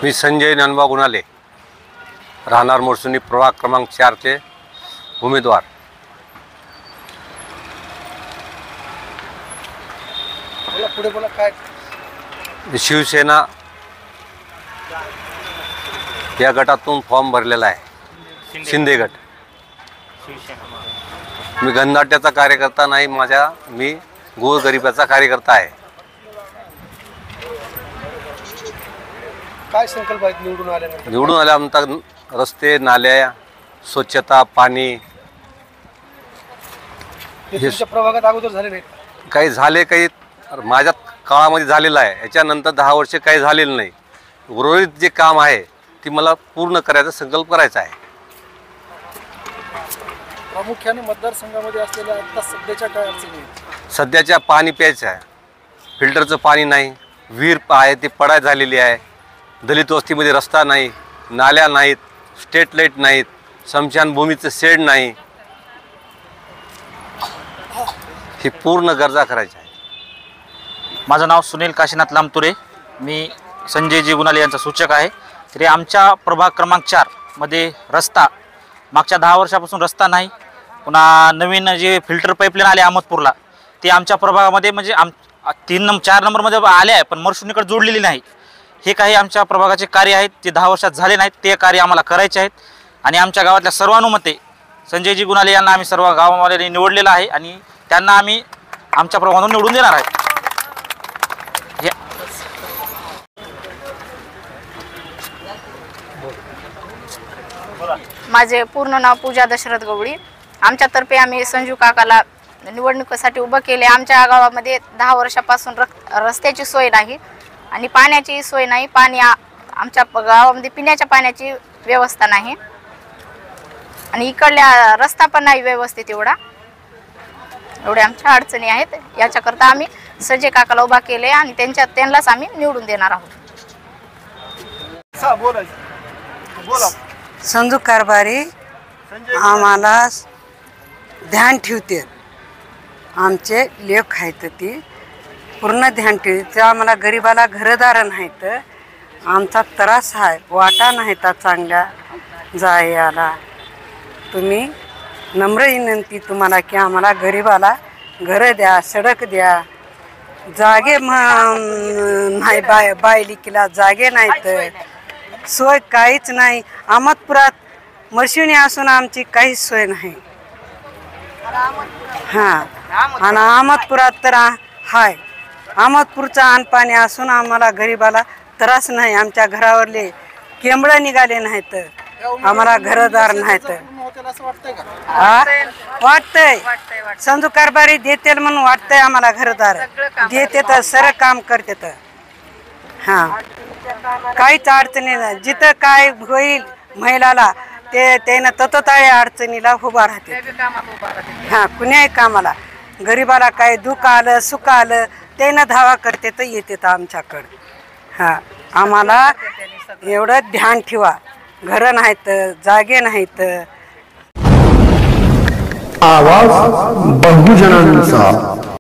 मी संजय ज्ञानोबा गुणाले, राहणार मोरसुनी, प्रभाग क्रमांक 4 चे उमेदवार। पुढे बोला काय? शिवसेना या गटातून फॉर्म भरलेला आहे, शिंदे गट। मी गंधाट्याचा कार्यकर्ता नाही, मी गोरगरिबाचा कार्यकर्ता आहे। काय संकल्प आहेत निवडून आल्यानंतर? निवडून आल्यानंतर रस्ते, नाल्या, स्वच्छता, पाणी हे तुमच्या प्रभागात अगोदर झाले नाही? काही झाले, काही माझ्या काळामध्ये झालेलं आहे। याच्यानंतर 10 वर्ष काही झालेलं नाही। उर्वरित जे काम आहे ती मला पूर्ण करायचा संकल्प करायचा आहे। प्रामुख्याने मतदारसंघामध्ये असलेल्या आता सध्याच्या काय अडचणी आहेत? सध्याच्या पाणी प्यायचं आहे, फिल्टरचं पाणी नाही, विहीर आहे ती पडाय झालेली आहे, दलित वस्तीमध्ये रस्ता नाही, नाल्या नाहीत, स्ट्रीट लाईट नाहीत, स्मशानभूमीचं शेड नाही। ही पूर्ण गरजा करायच्या आहे। माझं नाव सुनील काशीनाथ लामतुरे, मी संजयजी गुणाले यांचा सूचक आहे। तरी आमच्या प्रभाग क्रमांक 4 मध्ये रस्ता मागच्या 10 वर्षापासून रस्ता नाही। पुन्हा नवीन जे फिल्टर पाईपलाईन आले अहमदपूरला, ते आमच्या प्रभागामध्ये म्हणजे 4 नंबरमध्ये आले आहे, पण मरसुनीकडे जोडलेली नाही। हे काही आमच्या प्रभागाचे कार्य आहेत ते 10 वर्षात झाले नाहीत, ते कार्य आम्हाला करायचे आहेत। आणि आमच्या गावातल्या सर्वानुमते संजयजी गुणाले यांना आम्ही सर्व गावावाल्यांनी निवडलेलं आहे आणि त्यांना आम्ही आमच्या प्रभागातून निवडून देणार आहे। माझे पूर्ण नाव पूजा दशरथ गवळी। आमच्यातर्फे आम्ही संजू काकाला निवडणुकीसाठी उभं केले। आमच्या गावामध्ये 10 वर्षापासून रस्त्याची सोय नाही आणि पाण्याची सोय नाही। आमच्या गावामध्ये पिण्याच्या पाण्याची व्यवस्था नाही आणि इकडल्या रस्ता पण नाही व्यवस्थित एवढ्या आमच्या अडचणी आहेत। याच्याकरता आम्ही संजय काकाला उभा केले आणि त्यांनाच आम्ही निवडून देणार आहोत। संजू कारभारी आम्हाला ध्यान ठेवते, आमचे लेख आहेत ती पूर्ण ध्यान ठेवते। आम्हाला गरीबाला घरदार नाहीत, आमचा त्रास आहे, वाटा नाही तर चांगल्या जायला। तुम्ही नम्र विनंती तुम्हाला की आम्हाला गरीबाला घर द्या, सडक द्या, जागे नाही, बायलिकीला जागे नाहीत, सोय काहीच नाही। अहमदपुरात मरशिवणी असून आमची काहीच सोय नाही। हां, आणि अहमदपुरात तर हाय, अहमदपूरचा आणपाणी असून आम्हाला गरीबाला त्रास नाही। आमच्या घरावरले केंबळं निघाले नाहीत, आम्हाला घरदार नाहीत। वाटतंय संजू कारभारी देतील म्हणून वाटतंय आम्हाला घरदार देते तर सर काम करते तर। हां, काहीच अडचणी नाही, जिथं काय होईल महिलाला त्यानं तत्ताळ्या अडचणीला उभा राहते। हां, कुण्याही कामाला गरीबाला काय दुःख आलं सुख आलं त्यानं धावा करते तर येते तर आमच्याकडं। हां, आम्हाला एवढं ध्यान ठेवा, घरं नाहीत, जागे नाहीत। आवाज बहुजनांचा।